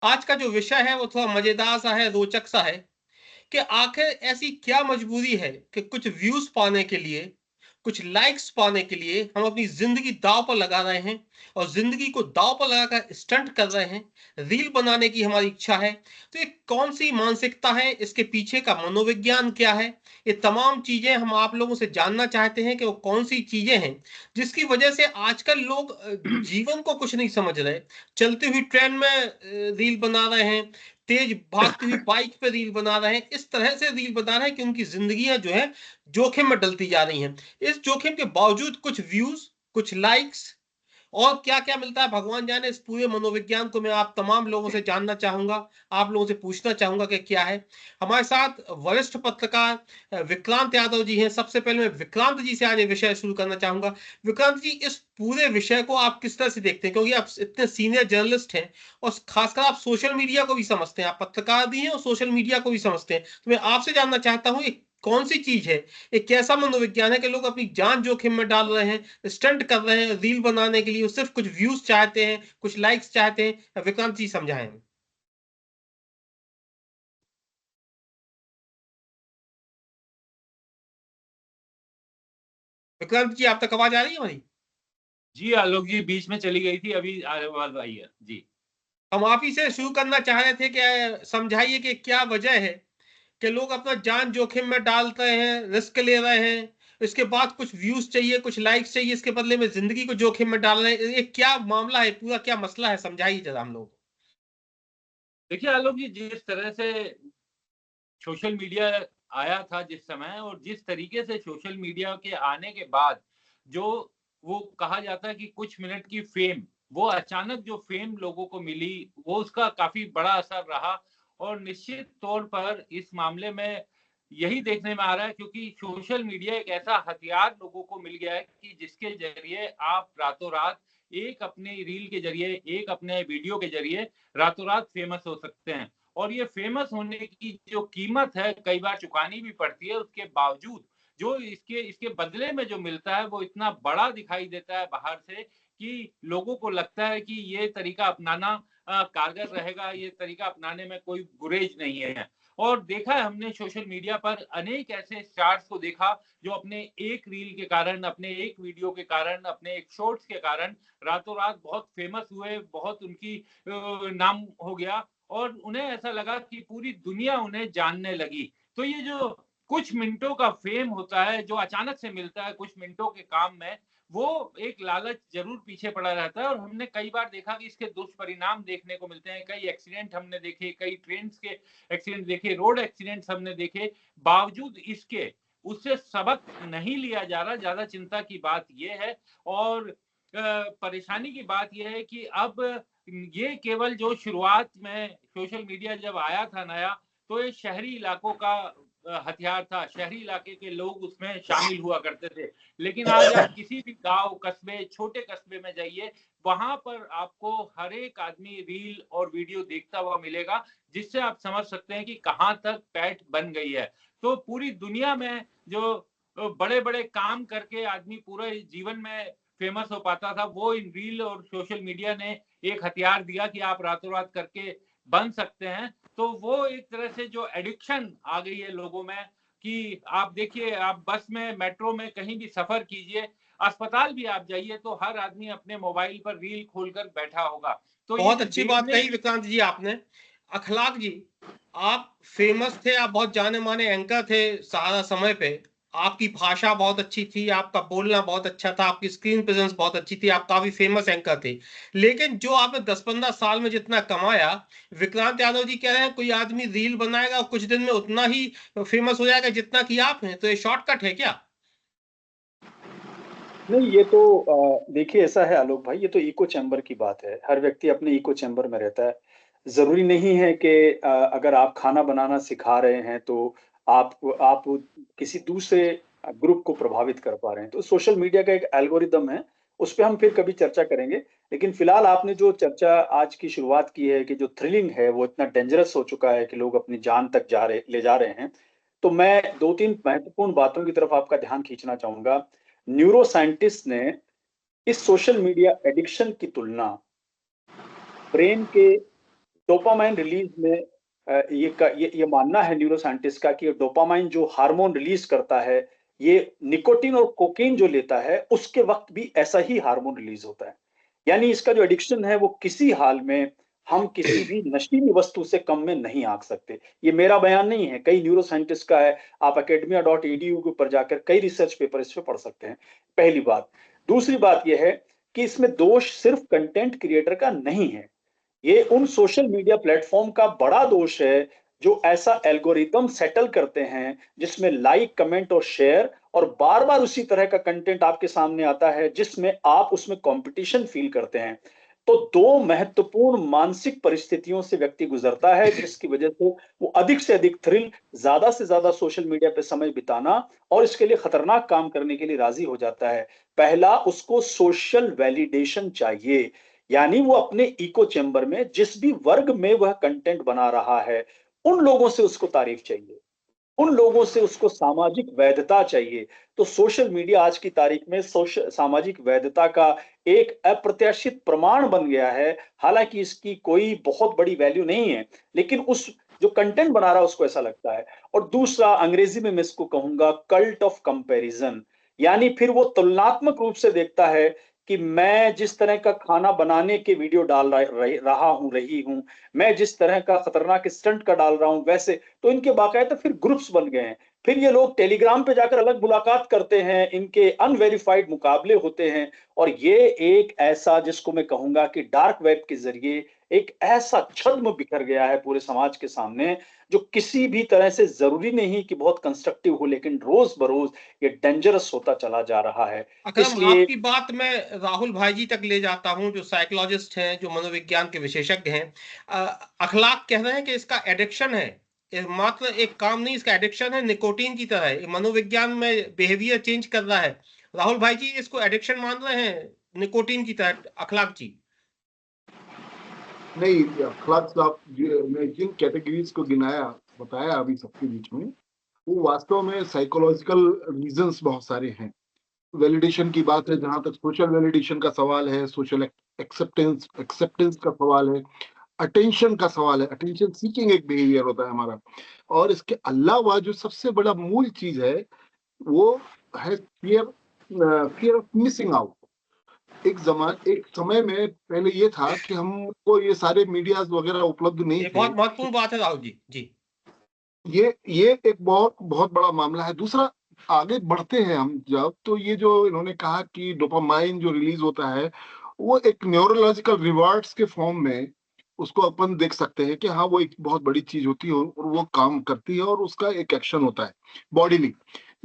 आज का जो विषय है वो थोड़ा मजेदार सा है, रोचक सा है कि आखिर ऐसी क्या मजबूरी है कि कुछ व्यूज पाने के लिए, कुछ लाइक्स पाने के लिए हम अपनी जिंदगी दांव पर लगा रहे हैं और जिंदगी को दांव पर लगाकर स्टंट कर रहे हैं। रील बनाने की हमारी इच्छा है। तो ये कौन सी मानसिकता है, इसके पीछे का मनोविज्ञान क्या है, ये तमाम चीजें हम आप लोगों से जानना चाहते हैं कि वो कौन सी चीजें हैं जिसकी वजह से आजकल लोग जीवन को कुछ नहीं समझ रहे, चलती हुई ट्रेन में रील बना रहे हैं, तेज भागती हुई बाइक पे रील बना रहे हैं, इस तरह से रील बना रहे हैं कि उनकी जिंदगियां जो है जोखिम में डलती जा रही हैं। इस जोखिम के बावजूद कुछ व्यूज, कुछ लाइक्स और क्या क्या मिलता है भगवान जाने। इस पूरे मनोविज्ञान को मैं आप तमाम लोगों से जानना चाहूंगा, आप लोगों से पूछना चाहूंगा कि क्या है। हमारे साथ वरिष्ठ पत्रकार विक्रांत यादव जी हैं। सबसे पहले मैं विक्रांत जी से आज ये विषय शुरू करना चाहूंगा। विक्रांत जी, इस पूरे विषय को आप किस तरह से देखते हैं, क्योंकि आप इतने सीनियर जर्नलिस्ट हैं और खासकर आप सोशल मीडिया को भी समझते हैं, आप पत्रकार भी हैं और सोशल मीडिया को भी समझते हैं। तो मैं आपसे जानना चाहता हूँ, ये कौन सी चीज है, एक कैसा मनोविज्ञान है कि लोग अपनी जान जोखिम में डाल रहे हैं, स्टंट कर रहे हैं रील बनाने के लिए, वो सिर्फ कुछ व्यूज चाहते हैं, कुछ लाइक्स चाहते हैं। विक्रांत जी समझाएं। विक्रांत जी, आप तक आवाज आ रही है हमारी? जी आलोक जी, बीच में चली गई थी, अभी आवाज आई है जी। हम आप ही से शुरू करना चाह रहे थे कि समझाइए कि क्या वजह है कि लोग अपना जान जोखिम में डालते हैं, रिस्क ले रहे हैं, इसके बाद कुछ व्यूज चाहिए, कुछ लाइक्स चाहिए, इसके बदले में जिंदगी को जोखिम में डाल रहे हैं। ये क्या मामला है, पूरा क्या मसला है, समझाइए जरा हम लोग। देखिए आलोक जी, जिस तरह से सोशल मीडिया आया था जिस समय, और जिस तरीके से सोशल मीडिया के आने के बाद जो वो कहा जाता है कि कुछ मिनट की फेम, वो अचानक जो फेम लोगों को मिली, वो उसका काफी बड़ा असर रहा। और निश्चित तौर पर इस मामले में यही देखने में आ रहा है, क्योंकि सोशल मीडिया एक ऐसा हथियार लोगों को मिल गया है कि जिसके जरिए आप रातों रात एक अपने रील के जरिए, एक अपने वीडियो के जरिए रातों रात फेमस हो सकते हैं। और ये फेमस होने की जो कीमत है, कई बार चुकानी भी पड़ती है। उसके बावजूद जो इसके इसके बदले में जो मिलता है, वो इतना बड़ा दिखाई देता है बाहर से कि लोगों को लगता है कि ये तरीका अपनाना कारगर रहेगा, ये तरीका अपनाने में कोई गुरेज नहीं है। और देखा है हमने सोशल मीडिया पर अनेक ऐसे स्टार्स को देखा जो अपने एक रील के कारण, अपने एक वीडियो के कारण, अपने एक शॉर्ट्स के कारण रातों रात बहुत फेमस हुए, बहुत उनकी नाम हो गया, और उन्हें ऐसा लगा कि पूरी दुनिया उन्हें जानने लगी। तो ये जो कुछ मिनटों का फेम होता है, जो अचानक से मिलता है कुछ मिनटों के काम में, वो एक लालच ज़रूर पीछे पड़ा रहता है। और हमने कई बार देखा कि इसके दुष्परिणाम देखने को मिलते हैं। कई एक्सीडेंट हमने देखे, कई ट्रेन्स के एक्सीडेंट देखे, रोड एक्सीडेंट्स हमने देखे। बावजूद इसके उससे सबक नहीं लिया जा रहा। ज़्यादा चिंता की बात ये है, और परेशानी की बात ये है कि अब ये केवल जो शुरुआत में सोशल मीडिया जब आया था नया, तो ये शहरी इलाकों का हथियार था। शहरी इलाके के लोग उसमें शामिल हुआ करते थे। लेकिन आज आप किसी भी गांव, कस्बे, छोटे कस्बे में जाइए, वहां पर आपको हर एक आदमी रील और वीडियो देखता हुआ मिलेगा, जिससे आप समझ सकते हैं कि कहां तक पैठ बन गई है। तो पूरी दुनिया में जो बड़े बड़े काम करके आदमी पूरे जीवन में फेमस हो पाता था, वो इन रील और सोशल मीडिया ने एक हथियार दिया कि आप रातों रात करके बन सकते हैं। तो वो एक तरह से जो एडिक्शन आ गई है लोगों में, कि आप देखिए, आप बस में, मेट्रो में कहीं भी सफर कीजिए, अस्पताल भी आप जाइए, तो हर आदमी अपने मोबाइल पर रील खोलकर बैठा होगा। तो ये बहुत जो अच्छी बात देखने कही की विक्रांत जी आपने। अखलाक जी, आप फेमस थे, आप बहुत जाने माने एंकर थे सारा समय पे। आपकी भाषा बहुत अच्छी थी, आपका बोलना बहुत अच्छा था, आपकी स्क्रीन प्रेजेंस बहुत अच्छी थी, आप काफी फेमस एंकर थे। लेकिन जो आपने 10-15 साल में जितना कमाया, विक्रांत यादव जी कह रहे हैं कोई आदमी रील बनाएगा और कुछ दिन में उतना ही फेमस हो जाएगा जितना कि आप हैं, तो ये शॉर्टकट है क्या? नहीं, ये तो देखिए, ऐसा है आलोक भाई, ये तो इको चैम्बर की बात है। हर व्यक्ति अपने इको चैम्बर में रहता है। जरूरी नहीं है कि अगर आप खाना बनाना सिखा रहे हैं तो आप किसी दूसरे ग्रुप को प्रभावित कर पा रहे हैं। तो सोशल मीडिया का एक एल्गोरिदम है, उस पर हम फिर कभी चर्चा करेंगे। लेकिन फिलहाल आपने जो चर्चा आज की शुरुआत की है कि जो थ्रिलिंग है वो इतना डेंजरस हो चुका है कि लोग अपनी जान तक ले जा रहे हैं। तो मैं दो तीन महत्वपूर्ण बातों की तरफ आपका ध्यान खींचना चाहूंगा। न्यूरो साइंटिस्ट ने इस सोशल मीडिया एडिक्शन की तुलना ब्रेन के डोपामाइन रिलीज में ये मानना है न्यूरो साइंटिस्ट का कि डोपामाइन जो हार्मोन रिलीज करता है, ये निकोटीन और कोकीन जो लेता है उसके वक्त भी ऐसा ही हार्मोन रिलीज होता है। यानी इसका जो एडिक्शन है वो किसी हाल में हम किसी भी नशीली वस्तु से कम में नहीं आंक सकते। ये मेरा बयान नहीं है, कई न्यूरो साइंटिस्ट का है। आप academia.edu के ऊपर जाकर कई रिसर्च पेपर इस पे पढ़ सकते हैं। पहली बात। दूसरी बात यह है कि इसमें दोष सिर्फ कंटेंट क्रिएटर का नहीं है, ये उन सोशल मीडिया प्लेटफॉर्म का बड़ा दोष है जो ऐसा एल्गोरिथम सेटल करते हैं जिसमें लाइक, कमेंट और शेयर और बार-बार उसी तरह का कंटेंट आपके सामने आता है जिसमें आप उसमें कंपटीशन फील करते हैं। तो दो महत्वपूर्ण मानसिक परिस्थितियों से व्यक्ति गुजरता है जिसकी वजह से वो अधिक से अधिक थ्रिल, ज्यादा से ज्यादा सोशल मीडिया पे समय बिताना और इसके लिए खतरनाक काम करने के लिए राजी हो जाता है। पहला, उसको सोशल वैलिडेशन चाहिए, यानी वो अपने इको चेंबर में जिस भी वर्ग में वह कंटेंट बना रहा है, उन लोगों से उसको तारीफ चाहिए, उन लोगों से उसको सामाजिक वैधता चाहिए। तो सोशल मीडिया आज की तारीख में सामाजिक वैधता का एक अप्रत्याशित प्रमाण बन गया है। हालांकि इसकी कोई बहुत बड़ी वैल्यू नहीं है, लेकिन उस जो कंटेंट बना रहा है उसको ऐसा लगता है। और दूसरा, अंग्रेजी में मैं इसको कहूंगा कल्ट ऑफ कंपैरिजन, यानी फिर वो तुलनात्मक रूप से देखता है कि मैं जिस तरह का खाना बनाने के वीडियो डाल रही हूं, मैं जिस तरह का खतरनाक स्टंट का डाल रहा हूं, वैसे तो इनके बाकायदा फिर ग्रुप्स बन गए हैं। फिर ये लोग टेलीग्राम पे जाकर अलग मुलाकात करते हैं, इनके अनवेरिफाइड मुकाबले होते हैं। और ये एक ऐसा, जिसको मैं कहूंगा कि डार्क वेब के जरिए एक ऐसा छद्म बिखर गया है पूरे समाज के सामने, जो किसी भी तरह से जरूरी नहीं कि बहुत कंस्ट्रक्टिव हो, लेकिन रोज बरोज ये डेंजरस होता चला जा रहा है। अकरम, इसलिए आपकी बात मैं राहुल भाई जी तक ले जाता हूं, जो साइकोलॉजिस्ट हैं, जो मनोविज्ञान के विशेषज्ञ हैं। अखलाक कह रहे हैं कि इसका एडिक्शन है, ये मात्र एक काम नहीं, इसका एडिक्शन है, निकोटीन की तरह है। ये मनोविज्ञान में बिहेवियर चेंज कर रहा है। राहुल भाई जी इसको एडिक्शन मान रहे हैं, निकोटीन की तरह, अखलाक जी? नहीं, अखलाक साहब ने जिन कैटेगरीज को बताया अभी सबके बीच में, वो वास्तव में साइकोलॉजिकल रीजंस बहुत सारे हैं। वैलिडेशन की बात है, जहां तक सोशल वैलिडेशन का सवाल है, सोशल एक्सेप्टेंस का सवाल है, अटेंशन का सवाल है, अटेंशन सीकिंग एक बिहेवियर होता है हमारा। और इसके अलावा जो सबसे बड़ा मूल चीज है वो है फियर ऑफ मिसिंग आउट। एक समय में पहले ये था कि हमको ये सारे मीडियाज वगैरह उपलब्ध नहीं ये थे। बहुत महत्वपूर्ण बात है राहुल जी। जी, ये एक बहुत बहुत बड़ा मामला है। दूसरा, आगे बढ़ते हैं हम जब, तो ये जो इन्होंने कहा कि डोपामाइन जो रिलीज होता है वो एक न्यूरोलॉजिकल रिवार्ड्स के फॉर्म में उसको अपन देख सकते हैं कि हाँ, वो एक बहुत बड़ी चीज होती है और वो काम करती है और उसका एक एक्शन होता है बॉडीली।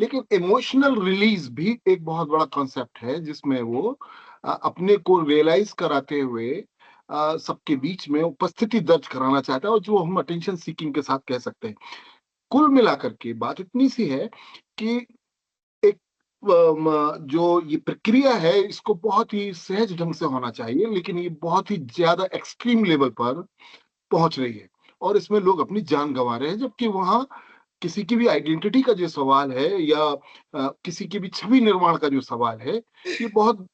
लेकिन इमोशनल रिलीज भी एक बहुत बड़ा कॉन्सेप्ट है जिसमें वो अपने को रियलाइज कराते हुए सबके बीच में उपस्थिति दर्ज कराना चाहता है, और जो हम अटेंशन सीकिंग के साथ कह सकते हैं। कुल मिलाकर के बात इतनी सी है कि एक जो ये प्रक्रिया है इसको बहुत ही सहज ढंग से होना चाहिए, लेकिन ये बहुत ही ज्यादा एक्सट्रीम लेवल पर पहुंच रही है और इसमें लोग अपनी जान गंवा रहे हैं। जबकि वहां किसी की भी आइडेंटिटी का जो सवाल है या किसी की भी छवि निर्माण का जो सवाल है, ये बहुत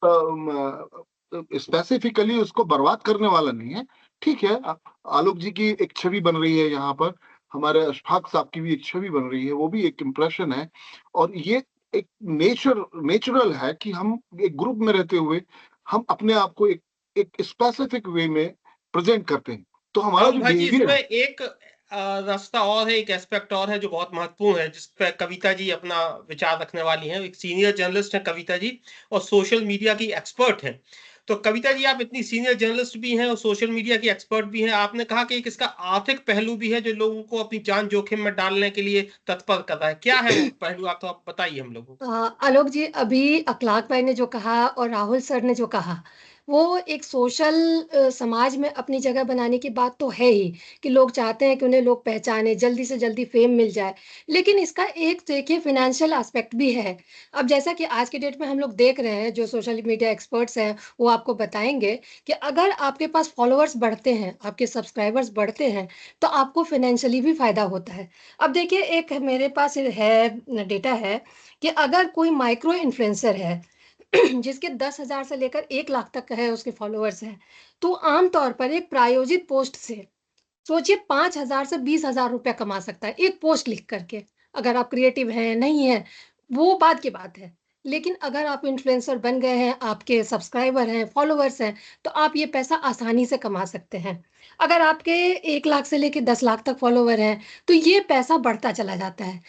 स्पेसिफिकली उसको बर्बाद करने वाला नहीं है। ठीक है, आलोक जी की एक छवि बन रही है यहाँ पर, हमारे अशफाक साहब की भी एक छवि बन रही है, वो भी एक इम्प्रेशन है। और ये एक नेचुरल है कि हम एक ग्रुप में रहते हुए हम अपने आप को एक स्पेसिफिक वे में प्रेजेंट करते हैं। तो हमारा राहुल जो भाई जी, बिहेवियर इसमें है, एक रास्ता और है, एक एस्पेक्ट और है जो बहुत महत्वपूर्ण है, जिस पर कविता जी अपना विचार रखने वाली हैं। एक सीनियर जर्नलिस्ट हैं कविता जी, और सोशल मीडिया की एक्सपर्ट हैं। तो कविता जी, आप इतनी सीनियर जर्नलिस्ट भी हैं और सोशल मीडिया की एक्सपर्ट भी हैं। आपने कहा कि एक इसका आर्थिक पहलू भी है जो लोगों को अपनी जान जोखिम में डालने के लिए तत्पर कर रहा है। क्या है वो पहलू? आप बताइए हम लोगों को। आलोक जी, अभी अखलाक भाई ने जो कहा और राहुल सर ने जो कहा, वो एक सोशल समाज में अपनी जगह बनाने की बात तो है ही, कि लोग चाहते हैं कि उन्हें लोग पहचाने, जल्दी से जल्दी फेम मिल जाए। लेकिन इसका एक देखिए फिनेंशियल एस्पेक्ट भी है। अब जैसा कि आज के डेट में हम लोग देख रहे हैं, जो सोशल मीडिया एक्सपर्ट्स हैं वो आपको बताएंगे कि अगर आपके पास फॉलोअर्स बढ़ते हैं, आपके सब्सक्राइबर्स बढ़ते हैं, तो आपको फाइनेंशियली भी फायदा होता है। अब देखिए, एक मेरे पास है डेटा है कि अगर कोई माइक्रो इन्फ्लुएंसर है जिसके 10,000 से लेकर 1 लाख तक है उसके फॉलोअर्स हैं, तो आमतौर पर एक प्रायोजित पोस्ट से सोचिए 5,000 से 20,000 रुपया कमा सकता है एक पोस्ट लिख करके। अगर आप क्रिएटिव हैं, नहीं है, वो बात की बात है। लेकिन अगर आप इन्फ्लुएंसर बन गए हैं, आपके सब्सक्राइबर हैं, फॉलोवर्स हैं, तो आप ये पैसा आसानी से कमा सकते हैं। अगर आपके 1 लाख से लेके 10 लाख तक फॉलोवर हैं, तो ये पैसा बढ़ता चला जाता है।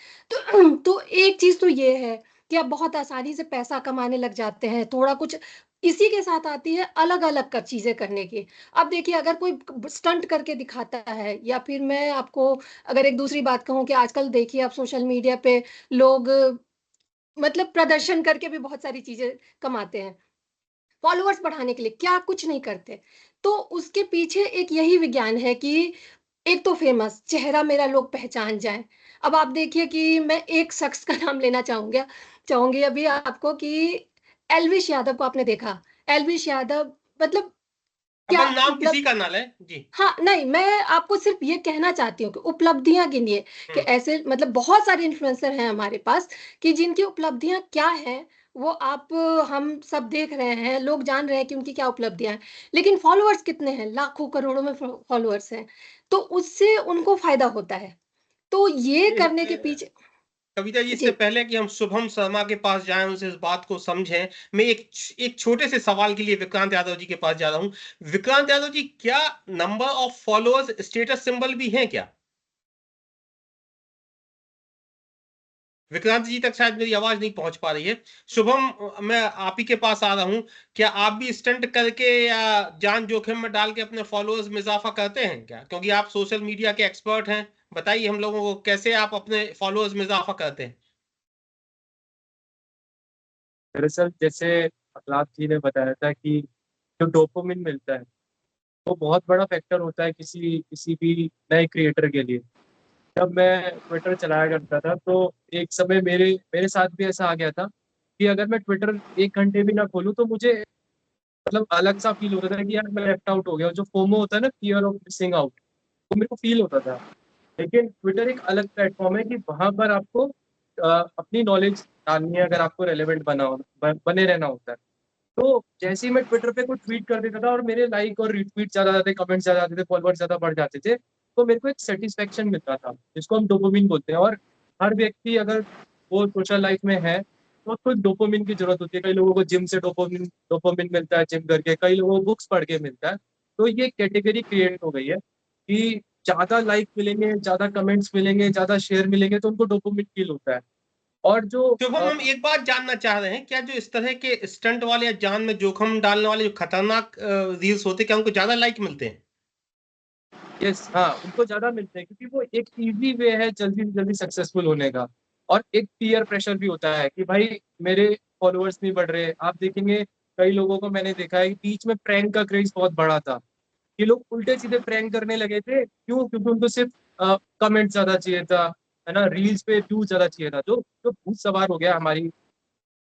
तो एक चीज़ तो ये है कि आप बहुत आसानी से पैसा कमाने लग जाते हैं, थोड़ा कुछ इसी के साथ आती है अलग-अलग क चीज़ें करने की। अब देखिए अगर कोई स्टंट करके दिखाता है या फिर मैं आपको अगर एक दूसरी बात कहूँ कि आजकल देखिए आप सोशल मीडिया पे लोग मतलब प्रदर्शन करके भी बहुत सारी चीज़ें कमाते हैं। फॉलोअर्स बढ़ाने के लिए क्या कुछ नहीं करते। तो उसके पीछे एक यही विज्ञान है कि एक तो फेमस चेहरा मेरा लोग पहचान जाएँ। अब आप देखिए कि मैं एक शख्स का नाम लेना चाहूँगी अभी आपको कि एल्विश यादव को आपने देखा। एल्विश यादव मतलब क्या अपन नाम किसी उपलब्ध का ना लें जी। हाँ, नहीं, मैं आपको सिर्फ़ ये कहना चाहती हूँ कि उपलब्धियाँ गिनिए कि ऐसे मतलब बहुत सारे इन्फ्लुएंसर हैं हमारे पास कि जिनकी उपलब्धियाँ क्या हैं, वो आप हम सब देख रहे हैं, लोग जान रहे हैं कि उनकी क्या उपलब्धियाँ हैं। लेकिन फॉलोअर्स कितने हैं? लाखों, करोड़ों में फॉलोअर्स हैं, तो उससे उनको फ़ायदा होता है। तो ये करने के पीछे कविता जी, इससे जी। पहले कि हम शुभम शर्मा के पास जाएं, उनसे इस बात को समझें, मैं एक छोटे से सवाल के लिए विक्रांत यादव जी के पास जा रहा हूं। विक्रांत यादव जी, क्या number of followers status symbol भी हैं क्या? विक्रांत जी तक शायद मेरी आवाज नहीं पहुंच पा रही है। शुभम, मैं आप ही के पास आ रहा हूं। क्या आप भी स्टंट करके या जान जोखिम में डाल के अपने फॉलोअर्स में इजाफा करते हैं क्या? क्योंकि आप सोशल मीडिया के एक्सपर्ट हैं, बताइए हम लोगों को कैसे आप अपने फॉलोअर्स में इजाफा करते हैं। दरअसल जैसे अखलाक जी ने बताया था कि जो डोपामिन मिलता है वो बहुत बड़ा फैक्टर होता है किसी किसी भी नए क्रिएटर के लिए। जब मैं ट्विटर चलाया करता था तो एक समय मेरे मेरे साथ भी ऐसा आ गया था कि अगर मैं ट्विटर 1 घंटे भी ना खोलूं तो मुझे मतलब अलग सा फील होता था कि यार मैं लेफ्ट आउट हो गया। जो फोमो होता है ना, फियर ऑफ मिसिंग आउट, वो मेरे को फील होता था। लेकिन ट्विटर एक अलग प्लेटफॉर्म है कि वहां पर आपको अपनी नॉलेज डालनी है अगर आपको रेलेवेंट बने रहना होता है। तो जैसे ही मैं ट्विटर पे कुछ ट्वीट कर देता था और मेरे लाइक और रिट्वीट ज्यादा आते, कमेंट्स ज्यादा आते थे, फॉलोअर्स ज्यादा बढ़ जाते थे, तो मेरे को एक सेटिस्फेक्शन मिलता था जिसको हम डोपामिन बोलते हैं। और हर व्यक्ति अगर वो सोशल लाइफ में है तो उसको डोपामिन की जरूरत होती है। कई लोगों को जिम से डोपामिन डोपामिन मिलता है, जिम करके, कई लोगों को बुक्स पढ़ के मिलता है। तो ये कैटेगरी क्रिएट हो गई है कि ज्यादा लाइक मिलेंगे, ज्यादा कमेंट्स मिलेंगे, ज्यादा शेयर मिलेंगे तो उनको डोपामिन फील होता है। और जो शुभम, हम एक बात जानना चाह रहे हैं, क्या जो इस तरह के स्टंट वाले या जान में जोखिम डालने वाले जो खतरनाक रील्स होते हैं, क्या उनको ज्यादा लाइक मिलते हैं? यस, हाँ, उनको ज्यादा मिलते हैं क्योंकि वो एक इजी वे है जल्दी से जल्दी सक्सेसफुल होने का। और एक पीयर प्रेशर भी होता है कि भाई मेरे फॉलोअर्स नहीं बढ़ रहे। आप देखेंगे कई लोगों को मैंने देखा है कि बीच में प्रैंक का क्रेज बहुत बड़ा था। ये लोग उल्टे सीधे प्रैंक करने लगे थे। क्यों? क्योंकि उनको सिर्फ कमेंट ज्यादा चाहिए था, है ना, रील्स पे व्यूज ज्यादा चाहिए था। जो जो भूत सवार हो गया हमारी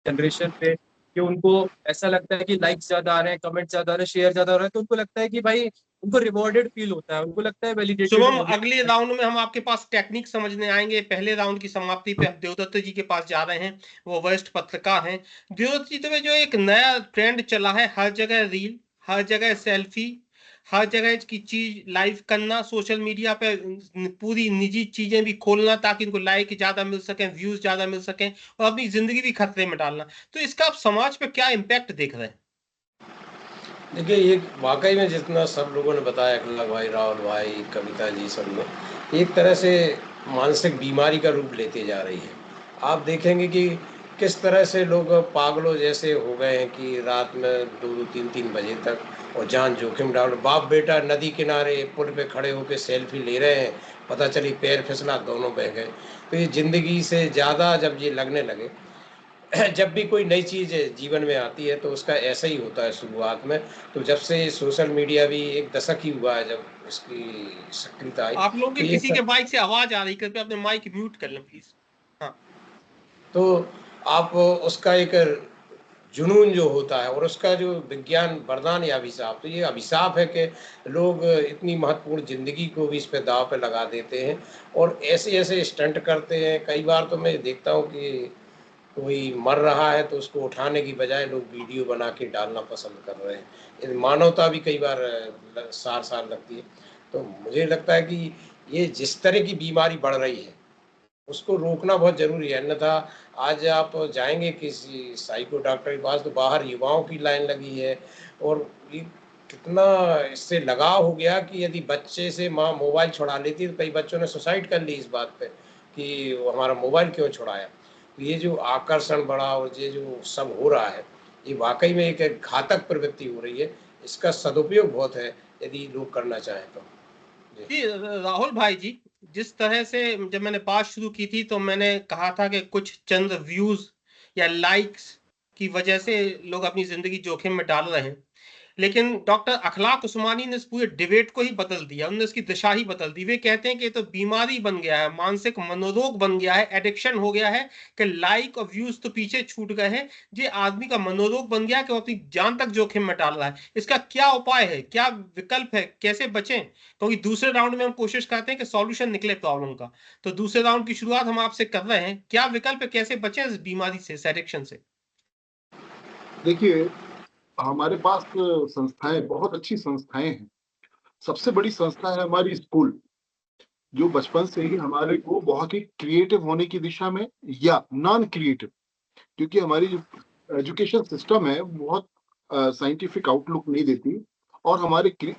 जनरेशन पे कि उनको ऐसा लगता है कि लाइक्स ज्यादा आ रहे हैं, कमेंट ज्यादा आ रहे हैं, शेयर ज्यादा हो रहा है, तो उनको लगता है कि भाई उनको रिवॉर्डेड फील होता है, उनको लगता है वैलिडेटेड शुभम, हो अगले गया। राउंड में हम आपके पास टेक्निक समझने आएंगे। पहले राउंड की समाप्ति पे हम देवदत्त जी के पास जा रहे हैं, वो वरिष्ठ पत्रकार हैं। देवदत्त जी, तो जो एक नया ट्रेंड चला है, हर जगह रील, हर जगह सेल्फी, हर जगह की चीज लाइव करना, सोशल मीडिया पे पूरी निजी चीजें भी खोलना ताकि उनको लाइक ज्यादा मिल सके, व्यूज ज्यादा मिल सके, और अपनी जिंदगी भी खतरे में डालना। तो इसका आप समाज पे क्या इम्पैक्ट देख रहे हैं? देखिए, ये वाकई में जितना सब लोगों ने बताया, अखलाक भाई, राहुल भाई, कविता जी, सब ने, एक तरह से मानसिक बीमारी का रूप लेते जा रही है। आप देखेंगे कि किस तरह से लोग पागलों जैसे हो गए हैं कि रात में 2-2 3-3 बजे तक और जान जोखिम डाल, बाप बेटा नदी किनारे पुल पे खड़े होकर सेल्फी ले रहे हैं, पता चली पैर फिसला, दोनों बह गए। तो ये ज़िंदगी से ज़्यादा जब ये लगने लगे, जब भी कोई नई चीज़ जीवन में आती है तो उसका ऐसा ही होता है शुरुआत में। तो जब से सोशल मीडिया भी एक दशक ही हुआ है जब उसकी सक्रियता आई, आप लोगों तो के ये किसी के सब, माइक से आवाज आ रही, कृपया अपने माइक म्यूट कर लें प्लीज। हाँ। तो आप उसका एक जुनून जो होता है और उसका जो विज्ञान वरदान या अभिशाप, तो ये अभिशाप है कि लोग इतनी महत्वपूर्ण ज़िंदगी को भी इस पे दाँव पे लगा देते हैं और ऐसे-ऐसे स्टंट करते हैं। कई बार तो मैं देखता हूँ कि कोई मर रहा है तो उसको उठाने की बजाय लोग वीडियो बना के डालना पसंद कर रहे हैं। मानवता भी कई बार सार-सार लगती है। तो मुझे लगता है कि ये जिस तरह की बीमारी बढ़ रही है उसको रोकना बहुत जरूरी है, अन्यथा आज आप जाएंगे किसी साइको डॉक्टर के पास तो बाहर युवाओं की लाइन लगी है, और ये कितना इससे लगाव हो गया कि यदि बच्चे से माँ मोबाइल छुड़ा लेती तो कई बच्चों ने सुसाइड कर ली इस बात पे कि वो हमारा मोबाइल क्यों छुड़ाया। तो ये जो आकर्षण बढ़ा और ये जो सब हो रहा है, ये वाकई में एक घातक प्रवृत्ति हो रही है। इसका सदुपयोग बहुत है यदि लोग करना चाहें तो। जी राहुल भाई जी, जिस तरह से जब मैंने बात शुरू की थी तो मैंने कहा था कि कुछ चंद व्यूज या लाइक्स की वजह से लोग अपनी जिंदगी जोखिम में डाल रहे हैं, लेकिन डॉक्टर अखलाक उस्मानी ने इस पूरे डिबेट को ही बदल दिया, उन्होंने इसकी दिशा ही बदल दी। वे कहते हैं कि ये तो बीमारी बन गया है, मानसिक मनोरोग बन गया है, एडिक्शन हो गया है कि लाइक और व्यूज तो पीछे छूट गए हैं, ये आदमी का मनोरोग बन गया है कि वो अपनी जान तक जोखिम में डाल रहा है। इसका क्या उपाय है, क्या विकल्प है, कैसे बचें? क्योंकि दूसरे राउंड में हम कोशिश करते हैं कि सॉल्यूशन निकले प्रॉब्लम का, तो दूसरे राउंड की शुरुआत हम आपसे कर रहे हैं। क्या विकल्प है, कैसे बचें इस बीमारी से, इस एडिक्शन से? देखिए, हमारे पास संस्थाएं, बहुत अच्छी संस्थाएं हैं। सबसे बड़ी संस्था है हमारी स्कूल, जो बचपन से ही हमारे को बहुत ही क्रिएटिव होने की दिशा में या नॉन क्रिएटिव, क्योंकि हमारी जो एजुकेशन सिस्टम है बहुत साइंटिफिक आउटलुक नहीं देती, और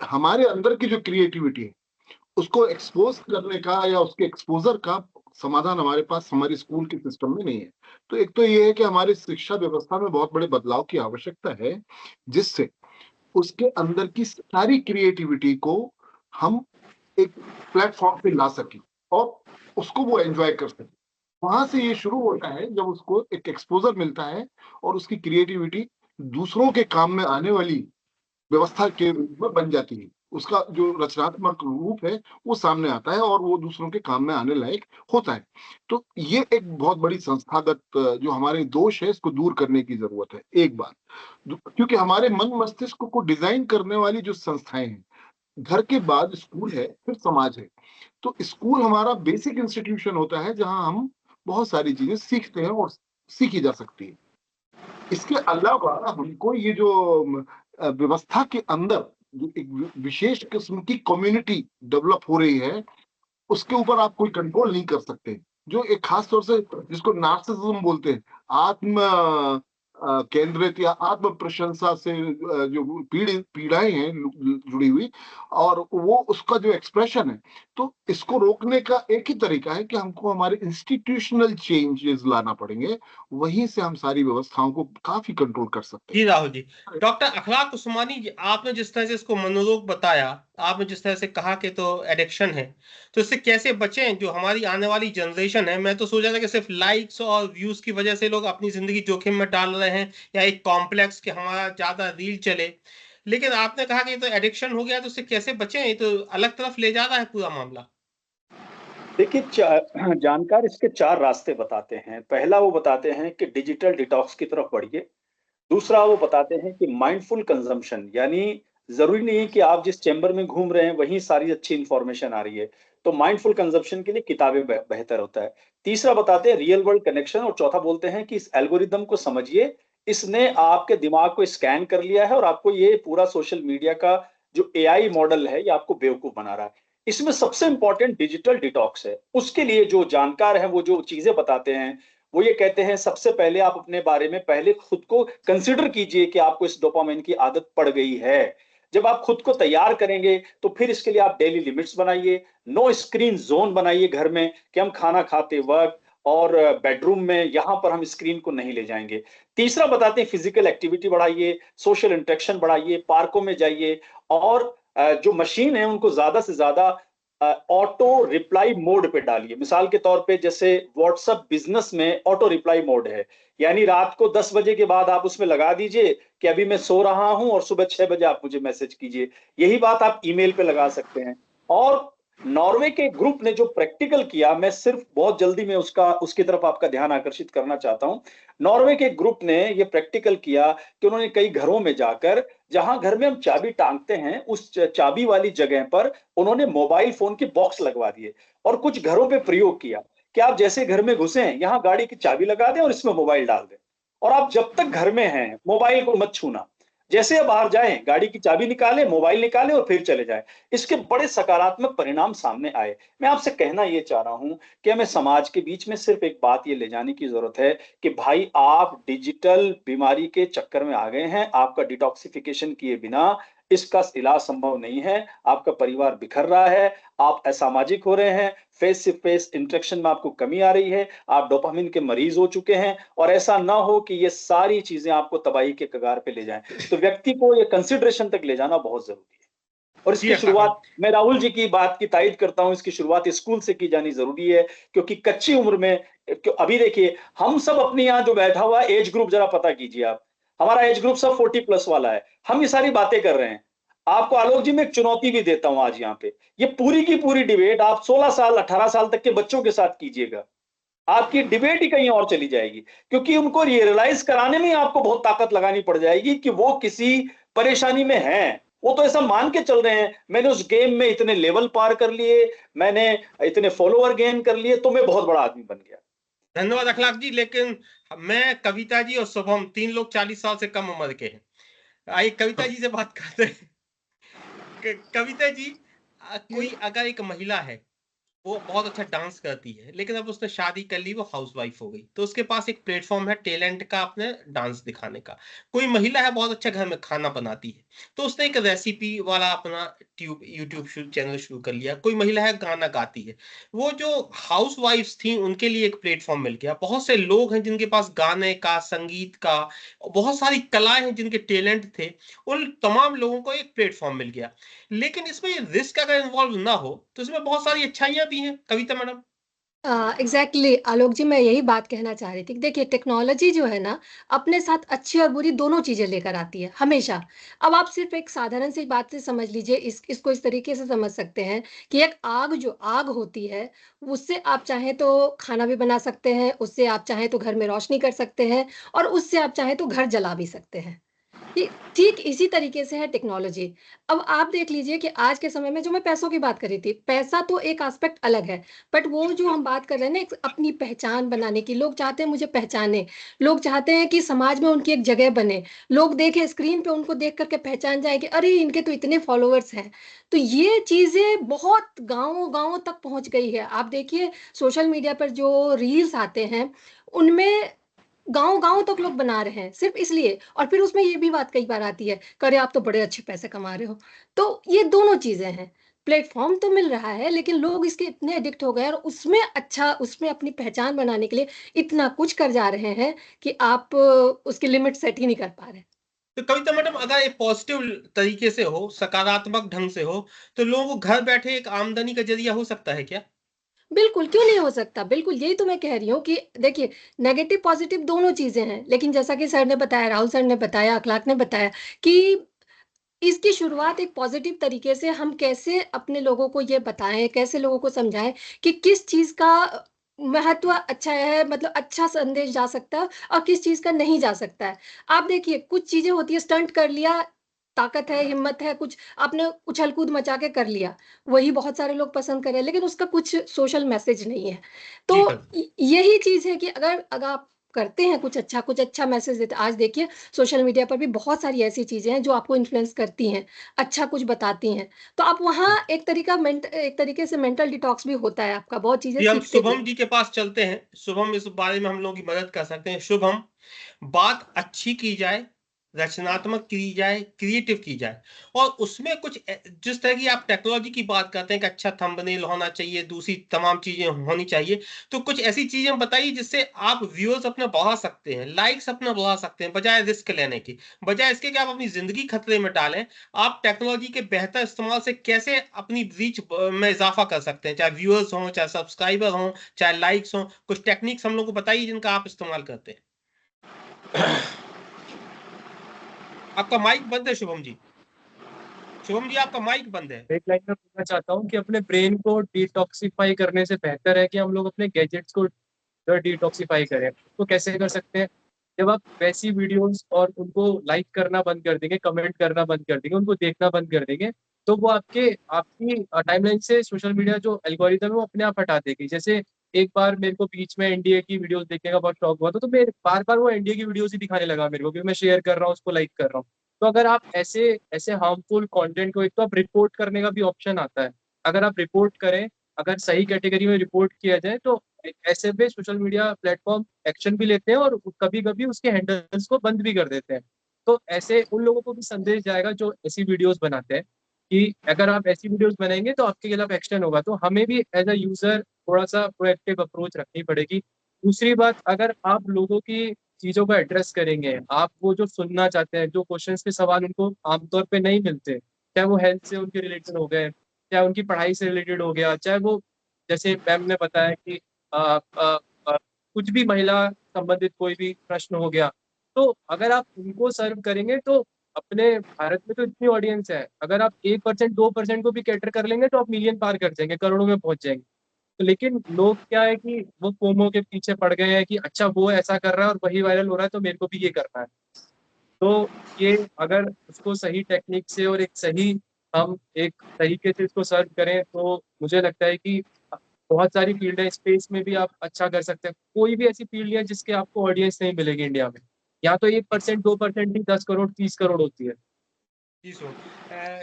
हमारे अंदर की जो क्रिएटिविटी है उसको एक्सपोज करने का या उसके एक्सपोजर का समाधान हमारे पास हमारे स्कूल के सिस्टम में नहीं है। तो एक तो ये है कि हमारी शिक्षा व्यवस्था में बहुत बड़े बदलाव की आवश्यकता है, जिससे उसके अंदर की सारी क्रिएटिविटी को हम एक प्लेटफॉर्म पे ला सके और उसको वो एंजॉय कर सके। वहां से ये शुरू होता है जब उसको एक एक्सपोजर मिलता है और उसकी क्रिएटिविटी दूसरों के काम में आने वाली व्यवस्था के रूप में बन जाती है। उसका जो रचनात्मक रूप है वो सामने आता है और वो दूसरों के काम में आने लायक होता है। तो ये एक बहुत बड़ी संस्थागत जो हमारे दोष है इसको दूर करने की जरूरत है, एक बात। क्योंकि हमारे मन मस्तिष्क को डिजाइन करने वाली जो संस्थाएं हैं, घर के बाद स्कूल है, फिर समाज है। तो स्कूल हमारा बेसिक इंस्टीट्यूशन होता है जहां हम बहुत सारी चीजें सीखते हैं और सीखी जा सकती है। इसके अलावा हमको ये जो व्यवस्था के अंदर जो एक विशेष किस्म की कम्युनिटी डेवलप हो रही है, उसके ऊपर आप कोई कंट्रोल नहीं कर सकते। जो एक खास तौर से जिसको नार्सिसिज्म बोलते हैं, आत्म केंद्रित या आत्म प्रशंसा से जो पीड़ाएं हैं जुड़ी हुई, और वो उसका जो एक्सप्रेशन है, तो इसको रोकने का एक ही तरीका है कि हमको हमारे इंस्टीट्यूशनल चेंजेस लाना पड़ेंगे। वहीं से हम सारी व्यवस्थाओं को काफी कंट्रोल कर सकते जी हैं। राहुल जी, डॉक्टर अखलाक उस्मानी, आपने जिस तरह से इसको मनोरोग बताया, आपने जिस तरह से कहा कि तो एडिक्शन है, तो इससे कैसे बचें? जो हमारी आने वाली जनरेशन है, मैं तो सोचा था कि सिर्फ लाइक्स और व्यूज की वजह से लोग अपनी जिंदगी जोखिम में डाल रहे हैं, या एक कॉम्प्लेक्स कि हमारा ज्यादा रील चले, लेकिन आपने कहा कि ये तो एडिक्शन हो गया, तो इससे कैसे बचें? ये तो अलग तरफ ले जा रहा है पूरा मामला। देखिए, जानकार इसके 4 रास्ते बताते हैं। पहला वो बताते हैं कि डिजिटल डिटॉक्स की तरफ बढ़िए। दूसरा वो बताते हैं कि माइंडफुल कंजम्पशन, यानी जरूरी नहीं है कि आप जिस चैम्बर में घूम रहे हैं वहीं सारी अच्छी इंफॉर्मेशन आ रही है, तो माइंडफुल कंजम्पशन के लिए किताबें बेहतर होता है। तीसरा बताते हैं रियल वर्ल्ड कनेक्शन, और चौथा बोलते हैं कि इस एल्गोरिदम को समझिए, इसने आपके दिमाग को स्कैन कर लिया है और आपको ये पूरा सोशल मीडिया का जो एआई मॉडल है ये आपको बेवकूफ बना रहा है। इसमें सबसे इंपॉर्टेंट डिजिटल डिटॉक्स है। उसके लिए जो जानकार है वो जो चीजें बताते हैं, वो ये कहते हैं सबसे पहले आप अपने बारे में पहले खुद को कंसिडर कीजिए कि आपको इस डोपामाइन की आदत पड़ गई है। जब आप खुद को तैयार करेंगे तो फिर इसके लिए आप डेली लिमिट्स बनाइए, नो स्क्रीन जोन बनाइए घर में, कि हम खाना खाते वक्त और बेडरूम में यहां पर हम स्क्रीन को नहीं ले जाएंगे। तीसरा बताते हैं फिजिकल एक्टिविटी बढ़ाइए, सोशल इंटरेक्शन बढ़ाइए, पार्कों में जाइए, और जो मशीन है उनको ज्यादा से ज्यादा ऑटो रिप्लाई मोड पे डालिए। मिसाल के तौर पे जैसे व्हाट्सएप बिजनेस में ऑटो रिप्लाई मोड है, यानी रात को 10 बजे के बाद आप उसमें लगा दीजिए कि अभी मैं सो रहा हूं और सुबह 6 बजे आप मुझे मैसेज कीजिए। यही बात आप ईमेल पे लगा सकते हैं। और नॉर्वे के ग्रुप ने जो प्रैक्टिकल किया, मैं सिर्फ बहुत जल्दी में उसकी तरफ आपका ध्यान आकर्षित करना चाहता हूं। नॉर्वे के ग्रुप ने ये प्रैक्टिकल किया कि उन्होंने कई घरों में जाकर, जहां घर में हम चाबी टांगते हैं उस चाबी वाली जगह पर उन्होंने मोबाइल फोन की बॉक्स लगवा दिए, और कुछ घरों पे प्रयोग किया कि आप जैसे घर में घुसे यहाँ गाड़ी की चाबी लगा दें और इसमें मोबाइल डाल दें, और आप जब तक घर में हैं मोबाइल को मत छूना। जैसे अब बाहर जाएं, गाड़ी की चाबी निकालें, मोबाइल निकालें और फिर चले जाएं। इसके बड़े सकारात्मक परिणाम सामने आए। मैं आपसे कहना ये चाह रहा हूं कि हमें समाज के बीच में सिर्फ एक बात ये ले जाने की जरूरत है कि भाई आप डिजिटल बीमारी के चक्कर में आ गए हैं, आपका डिटॉक्सिफिकेशन किए बिना इसका इलाज संभव नहीं है। आपका परिवार बिखर रहा है, आप असामाजिक हो रहे हैं, फेस से फेस इंटरेक्शन में आपको कमी आ रही है, आप डोपामिन के मरीज हो चुके हैं और ऐसा ना हो कि ये सारी चीजें आपको तबाही के कगार पे ले जाएं। तो व्यक्ति को ये कंसिडरेशन तक ले जाना बहुत जरूरी है। और जी इसकी अकलाक भाई। शुरुआत, मैं राहुल जी की बात की तायद करता हूं, इसकी शुरुआत स्कूल से की जानी जरूरी है, क्योंकि कच्ची उम्र में अभी देखिए हम सब अपने यहाँ जो बैठा हुआ एज ग्रुप जरा पता कीजिए आप, हमारा एज ग्रुप सब 40+ वाला है, हम ये सारी बातें कर रहे हैं। आपको आलोक जी मैं एक चुनौती भी देता हूं आज यहाँ पे, ये पूरी की पूरी डिबेट आप 16 साल 18 साल तक के बच्चों के साथ कीजिएगा, आपकी डिबेट ही कहीं और चली जाएगी, क्योंकि उनको रियलाइज कराने में ही आपको बहुत ताकत लगानी पड़ जाएगी कि वो किसी परेशानी में हैं। वो तो ऐसा मान के चल रहे हैं, मैंने उस गेम में इतने लेवल पार कर लिए, मैंने इतने फॉलोअर गेन कर लिए, तो मैं बहुत बड़ा आदमी बन गया। धन्यवाद अखलाक जी। लेकिन मैं, कविता जी और शुभम, 3 लोग 40 साल से कम उम्र के हैं। आइए कविता जी से बात करते हैं। कविता जी, कोई अगर एक महिला है, वो बहुत अच्छा डांस करती है, लेकिन अब उसने शादी कर ली, वो हाउसवाइफ हो गई, तो उसके पास एक प्लेटफॉर्म है टैलेंट का, अपने डांस दिखाने का। कोई महिला है बहुत अच्छा घर में खाना बनाती है, तो उसने एक रेसिपी वाला अपना यूट्यूब चैनल शुरू कर लिया। कोई महिला है गाना गाती है, वो जो हाउसवाइफ्स थी उनके लिए एक प्लेटफॉर्म मिल गया। बहुत से लोग हैं जिनके पास गाने का, संगीत का, बहुत सारी कलाएं हैं, जिनके टैलेंट थे, उन तमाम लोगों को एक प्लेटफॉर्म मिल गया। लेकिन इसमें रिस्क अगर इन्वॉल्व ना हो तो इसमें बहुत सारी अच्छाइयां भी हैं, कविता मैडम। एग्जैक्टली आलोक जी, मैं यही बात कहना चाह रही थी कि देखिए टेक्नोलॉजी जो है ना, अपने साथ अच्छी और बुरी दोनों चीजें लेकर आती है हमेशा। अब आप सिर्फ एक साधारण सी बात से समझ लीजिए, इसको इस तरीके से समझ सकते हैं कि एक आग होती है, उससे आप चाहें तो खाना भी बना सकते हैं, उससे आप चाहें तो घर में रोशनी कर सकते हैं, और उससे आप चाहें तो घर जला भी सकते हैं। ये ठीक इसी तरीके से है टेक्नोलॉजी। अब आप देख लीजिए कि आज के समय में, जो मैं पैसों की बात कर रही थी, पैसा तो एक एस्पेक्ट अलग है, बट वो जो हम बात कर रहे हैं ना, एक अपनी पहचान बनाने की, लोग चाहते हैं मुझे पहचाने, लोग चाहते हैं कि समाज में उनकी एक जगह बने, लोग देखें स्क्रीन पे, उनको देख करके पहचान जाए कि अरे इनके तो इतने फॉलोअर्स हैं। तो ये चीजें बहुत गांवों गांवों तक पहुंच गई है। आप देखिए सोशल मीडिया पर जो रील्स आते हैं, उनमें गाँव-गाँव तक लोग बना रहे हैं, सिर्फ़ इसलिए। और फिर उसमें ये भी बात कई बार आती है, कि अरे आप तो बड़े अच्छे पैसे कमा रहे हो। तो ये दोनों चीज़ें हैं, प्लेटफ़ॉर्म तो मिल रहा है, लेकिन लोग इसके इतने एडिक्ट हो गए हैं, और उसमें अपनी पहचान बनाने के लिए इतना कुछ कर जा रहे हैं कि आप उसकी लिमिट सेट ही नहीं कर पा रहे। तो कविता मैडम, अगर ये पॉजिटिव तरीके से हो, सकारात्मक ढंग से हो, तो लोगों को घर बैठे एक आमदनी का जरिया हो सकता है क्या? बिल्कुल, क्यों नहीं हो सकता? बिल्कुल, यही तो मैं कह रही हूँ कि देखिए, नेगेटिव पॉज़िटिव दोनों चीज़ें हैं, लेकिन जैसा कि सर ने बताया, राहुल सर ने बताया, अखलाक ने बताया कि इसकी शुरुआत एक पॉजिटिव तरीके से हम कैसे अपने लोगों को ये बताएँ, कैसे लोगों को समझाएँ कि किस चीज़ का महत्व अच्छा है, मतलब अच्छा संदेश जा सकता है, और किस चीज़ का नहीं जा सकता है। आप देखिए कुछ चीज़ें होती है, स्टंट कर लिया, ताकत है, हिम्मत है, कुछ आपने उछल-कूद मचा के कर लिया, वही बहुत सारे लोग पसंद कर रहे हैं, लेकिन उसका कुछ सोशल मैसेज नहीं है। जी तो कविता। यही चीज़ है कि अगर आप करते हैं कुछ अच्छा मैसेज देते, आज देखिए सोशल मीडिया पर भी बहुत सारी ऐसी चीज़ें हैं जो आपको इन्फ्लुएंस करती हैं, अच्छा कुछ बताती हैं। तो आप वहाँ एक तरीके से मेंटल डिटॉक्स भी होता है आपका, बहुत चीज़ें जी, हम सीखते भी शुभम हैं। जी के पास चलते हैं। शुभम, इस बारे में हम लोगों की मदद कर सकते हैं। शुभम, बात अच्छी की जाए, रचनात्मक की जाए, क्रिएटिव की जाए, और उसमें कुछ जिस तरह की आप टेक्नोलॉजी की बात करते हैं कि अच्छा थंबनेल होना चाहिए, दूसरी तमाम चीजें होनी चाहिए, तो कुछ ऐसी चीजें बताइए जिससे आप व्यूअर्स अपने बढ़ा सकते हैं, लाइक्स अपना बढ़ा सकते हैं, बजाय रिस्क लेने की, बजाय इसके कि आप अपनी जिंदगी खतरे में डालें। आप टेक्नोलॉजी के बेहतर इस्तेमाल से कैसे अपनी रीच में इजाफा कर सकते हैं, चाहे व्यूअर्स हों, चाहे सब्सक्राइबर हों, चाहे लाइक्स हों। कुछ टेक्निक्स हम लोग को बताइए जिनका आप इस्तेमाल करते हैं। आपका माइक बंद है शुभम जी। शुभम जी, आपका माइक बंद है। एक लाइन में बोलना चाहता हूँ कि अपने ब्रेन को डिटॉक्सिफाई करने से बेहतर है कि हम लोग अपने गैजेट्स को डिटॉक्सिफाई करें। तो कैसे कर सकते हैं? जब आप वैसी वीडियोस और उनको लाइक करना बंद कर देंगे, कमेंट करना बंद कर देंगे, उनको देखना बंद कर देंगे, तो वो आपकी टाइमलाइन से सोशल मीडिया जो एल्गोरिदम है वो अपने आप हटा देगी। जैसे एक बार मेरे को बीच में एनडीए की वीडियोस देखने का बहुत शौक हुआ था, तो मैं बार बार वो एनडीए की वीडियोस ही दिखाने लगा मेरे को, क्योंकि मैं शेयर कर रहा हूँ, उसको लाइक कर रहा हूँ। तो अगर आप ऐसे ऐसे हार्मफुल कंटेंट को, एक तो आप रिपोर्ट करने का भी ऑप्शन आता है, अगर आप रिपोर्ट करें, अगर सही कैटेगरी में रिपोर्ट किया जाए तो ऐसे में सोशल मीडिया प्लेटफॉर्म एक्शन भी लेते हैं और कभी कभी उसके हैंडल्स को बंद भी कर देते हैं। तो ऐसे उन लोगों को भी संदेश जाएगा जो ऐसी वीडियोस बनाते हैं कि अगर आप ऐसी वीडियोस बनाएंगे तो आपके खिलाफ एक्शन होगा। तो हमें भी एज अ यूजर थोड़ा सा प्रोएक्टिव अप्रोच रखनी पड़ेगी। दूसरी बात, अगर आप लोगों की चीजों को एड्रेस करेंगे, आप वो जो सुनना चाहते हैं, जो क्वेश्चंस के सवाल उनको आमतौर पे नहीं मिलते, चाहे वो हेल्थ से उनके रिलेटेड हो गए, चाहे उनकी पढ़ाई से रिलेटेड हो गया, चाहे वो जैसे मैम ने बताया कि आ, आ, आ, कुछ भी महिला संबंधित कोई भी प्रश्न हो गया, तो अगर आप उनको सर्व करेंगे तो अपने भारत में तो इतनी ऑडियंस है, अगर आप 1% 2% को भी कैटर कर लेंगे तो आप मिलियन पार कर जाएंगे, करोड़ों में पहुंच जाएंगे। तो लेकिन लोग क्या है कि वो फोमो के पीछे पड़ गए हैं कि अच्छा वो ऐसा कर रहा है और वही वायरल हो रहा है तो मेरे को भी ये करना है। तो ये अगर उसको सही टेक्निक से और एक सही हम एक तरीके से इसको सर्व करें तो मुझे लगता है कि बहुत सारी फील्ड है, स्पेस में भी आप अच्छा कर सकते हैं। कोई भी ऐसी फील्ड है जिसके आपको ऑडियंस नहीं मिलेगी इंडिया में, या तो 1% 2% भी 10 करोड़ 30 करोड़ होती है। जी सो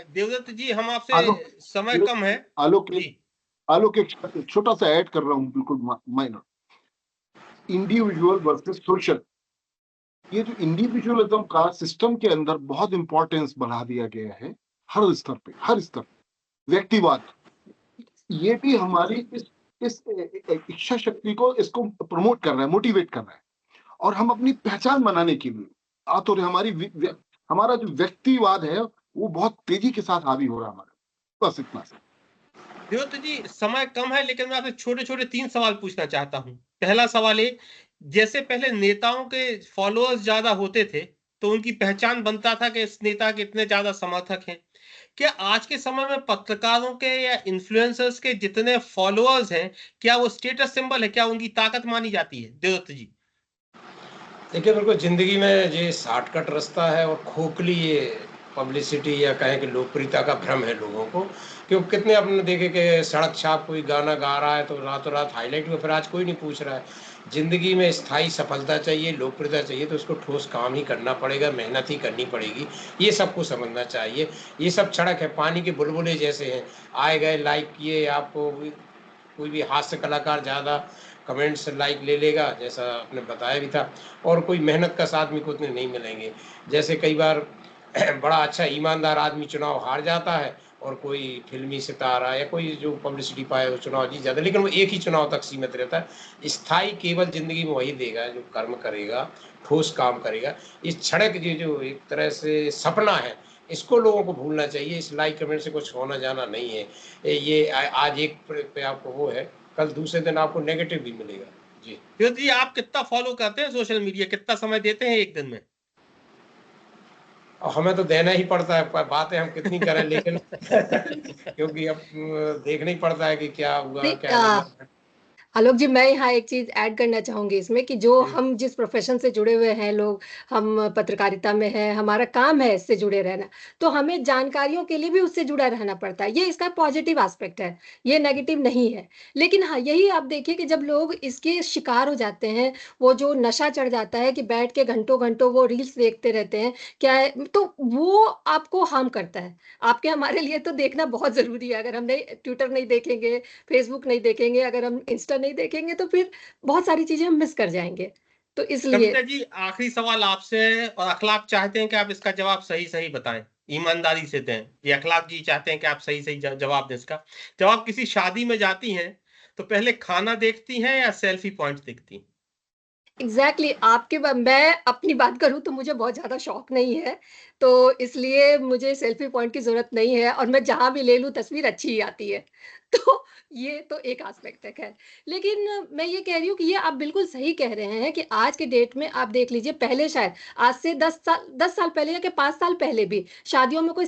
देवदत्त जी, हम आपसे आलोक समय कम है आलोक जी। आलोक एक छोटा सा ऐड कर रहा हूँ, बिल्कुल माइनर। इंडिविजुअल वर्सेस सोशल, ये जो इंडिविजुअलिज्म का सिस्टम के अंदर बहुत इंपॉर्टेंस बढ़ा दिया गया है हर स्तर पे, हर स्तर, व्यक्तिवाद, ये भी हमारी इस इच्छा शक्ति को इसको प्रमोट कर रहा है, मोटिवेट कर रहा है। और हम अपनी पहचान बनाने के लिए तो हमारा जो व्यक्तिवाद है वो बहुत तेजी के साथ हावी हो रहा है हमारे। बस इतना सा। देवदत्त जी, समय कम है लेकिन मैं आपसे छोटे छोटे 3 सवाल पूछना चाहता हूँ। पहला सवाल है, जैसे पहले नेताओं के फॉलोअर्स ज्यादा होते थे तो उनकी पहचान बनता था कि इस नेता के इतने ज्यादा समर्थक हैं, क्या आज के समय में पत्रकारों के या इन्फ्लुएंसर्स के जितने फॉलोअर्स हैं, क्या वो स्टेटस सिंबल है, क्या उनकी ताकत मानी जाती है? देवदत्त जी। देखिए, बिल्कुल ज़िंदगी में ये शॉर्टकट रास्ता है और खोखली ये पब्लिसिटी या कहें कि लोकप्रियता का भ्रम है लोगों को। क्योंकि कितने आपने देखे कि सड़क छाप कोई गाना गा रहा है तो रातों रात हाईलाइट हुआ, फिर आज कोई नहीं पूछ रहा है। ज़िंदगी में स्थायी सफलता चाहिए, लोकप्रियता चाहिए तो उसको ठोस काम ही करना पड़ेगा, मेहनत ही करनी पड़ेगी। ये सबको समझना चाहिए। ये सब सड़क है, पानी के बुलबुले जैसे हैं, आए गए लाइक किए, आपको कोई भी हास्य कलाकार ज़्यादा कमेंट्स लाइक ले लेगा, जैसा आपने बताया भी था, और कोई मेहनत कश आदमी को उतने नहीं मिलेंगे। जैसे कई बार बड़ा अच्छा ईमानदार आदमी चुनाव हार जाता है और कोई फिल्मी सितारा या कोई जो पब्लिसिटी पाए वो चुनाव जीत जाता है, लेकिन वो एक ही चुनाव तक सीमित रहता है। स्थायी केवल जिंदगी में वही देगा जो कर्म करेगा, ठोस काम करेगा। इस सड़क ये जो एक तरह से सपना है, इसको लोगों को भूलना चाहिए। इस लाइक कमेंट से कुछ होना जाना नहीं है। ये आज एक पे आपको वो है, कल दूसरे दिन आपको नेगेटिव भी मिलेगा। जी देवदत्त जी, आप कितना फॉलो करते हैं सोशल मीडिया, कितना समय देते हैं एक दिन में? और हमें तो देना ही पड़ता है, बातें हम कितनी करें लेकिन क्योंकि अब देखना ही पड़ता है कि क्या हुआ नहीं, क्या नहीं हुआ। आलोक जी, मैं यहाँ एक चीज ऐड करना चाहूंगी इसमें कि जो हम्म, हम जिस प्रोफेशन से जुड़े हुए हैं लोग, हम पत्रकारिता में हैं, हमारा काम है इससे जुड़े रहना, तो हमें जानकारियों के लिए भी उससे जुड़ा रहना पड़ता है। ये इसका पॉजिटिव एस्पेक्ट है, ये नेगेटिव नहीं है। लेकिन हाँ, यही आप देखिए कि जब लोग इसके शिकार हो जाते हैं, वो जो नशा चढ़ जाता है कि बैठ के घंटों घंटों वो रील्स देखते रहते हैं, क्या है, तो वो आपको हार्म करता है। आपके हमारे लिए तो देखना बहुत जरूरी है। अगर हम नहीं ट्विटर नहीं देखेंगे, फेसबुक नहीं देखेंगे, अगर हम इंस्टा नहीं देखेंगे, तो फिर बहुत सारी चीजें हम मिस कर जाएंगे। तो इसलिए कविता जी, आखिरी सवाल आपसे है और अखलाक चाहते हैं कि आप इसका जवाब सही सही बताएं, ईमानदारी से दें। ये अखलाक जी चाहते हैं कि आप सही सही जवाब दें इसका। जब आप किसी शादी में जाती हैं तो पहले खाना देखती हैं या सेल्फी पॉइंट देखती हैं? एग्जैक्टली मैं अपनी बात करूं तो मुझे बहुत ज्यादा शौक नहीं है, तो इसलिए मुझे सेल्फी पॉइंट की जरूरत नहीं है, और मैं जहां भी ले लूं तस्वीर अच्छी ही आती है। तो ये तो एक एस्पेक्ट है, खैर। लेकिन मैं ये कह रही हूँ कि ये आप बिल्कुल सही कह रहे हैं कि आज के डेट में आप देख लीजिए, पहले शायद आज से 10 साल पहले या कि 5 साल पहले भी शादियों में कोई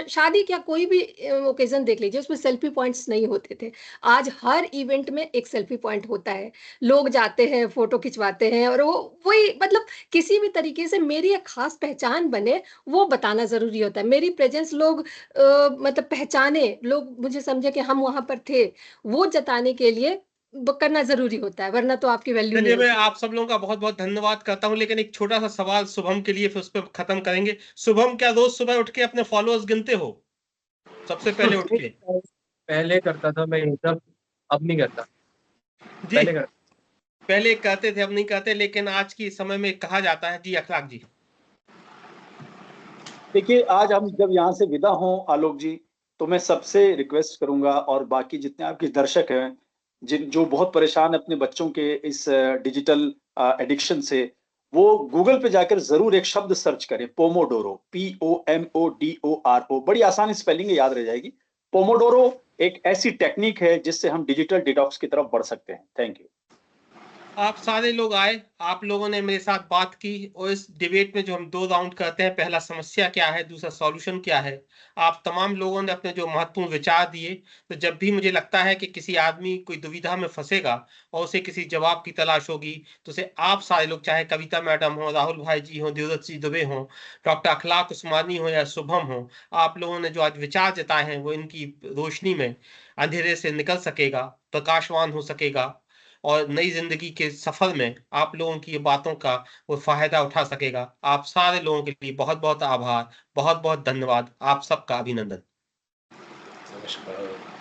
शादी क्या कोई भी ओकेजन देख लीजिए, उसमें सेल्फी पॉइंट्स नहीं होते थे। आज हर इवेंट में एक सेल्फी पॉइंट होता है, लोग जाते हैं, फोटो खिंचवाते हैं, और वो वही मतलब किसी भी तरीके से मेरी एक खास पहचान बने, वो बताना जरूरी होता है। मेरी प्रेजेंस लोग मतलब पहचाने, लोग मुझे समझे कि हम वहां पर थे, वो जताने के लिए करना जरूरी होता है, वरना तो आपकी वैल्यू नहीं चलिए, मैं होती। आप सब लोगों का बहुत बहुत धन्यवाद करता हूं, लेकिन एक छोटा सा सवाल शुभम के लिए, फिर उस पर खत्म करेंगे। शुभम, क्या रोज सुबह उठ के अपने फॉलोअर्स गिनते हो सबसे पहले उठ के? पहले करता था मैं ये सब, अब नहीं करता। जी, पहले करता। पहले करते थे, अब नहीं करते, लेकिन आज की समय में कहा जाता है। जी अखलाक जी। देखिए, आज हम जब यहाँ से विदा हों आलोक जी, तो मैं सबसे रिक्वेस्ट करूंगा, और बाकी जितने आपके दर्शक हैं जिन जो बहुत परेशान हैं अपने बच्चों के इस डिजिटल एडिक्शन से, वो गूगल पे जाकर जरूर एक शब्द सर्च करें, पोमोडोरो, POMODORO। बड़ी आसान स्पेलिंग है, याद रह जाएगी। पोमोडोरो एक ऐसी टेक्निक है जिससे हम डिजिटल डिटॉक्स की तरफ बढ़ सकते हैं। Thank you. आप सारे लोग आए, आप लोगों ने मेरे साथ बात की, और इस डिबेट में जो हम 2 राउंड करते हैं, पहला समस्या क्या है, दूसरा सॉल्यूशन क्या है, आप तमाम लोगों ने अपने जो महत्वपूर्ण विचार दिए। तो जब भी मुझे लगता है कि किसी आदमी कोई दुविधा में फंसेगा और उसे किसी जवाब की तलाश होगी, तो उसे आप सारे लोग, चाहे कविता मैडम हो, राहुल भाई जी हो, देवदत्त सिंह दुबे हो, डॉक्टर अखलाक उस्मानी हो या शुभम हो, आप लोगों ने जो आज विचार जताए हैं, वो इनकी रोशनी में अंधेरे से निकल सकेगा, प्रकाशवान हो सकेगा, और नई जिंदगी के सफर में आप लोगों की ये बातों का वो फायदा उठा सकेगा। आप सारे लोगों के लिए बहुत बहुत आभार, बहुत बहुत धन्यवाद, आप सबका अभिनंदन। नमस्कार।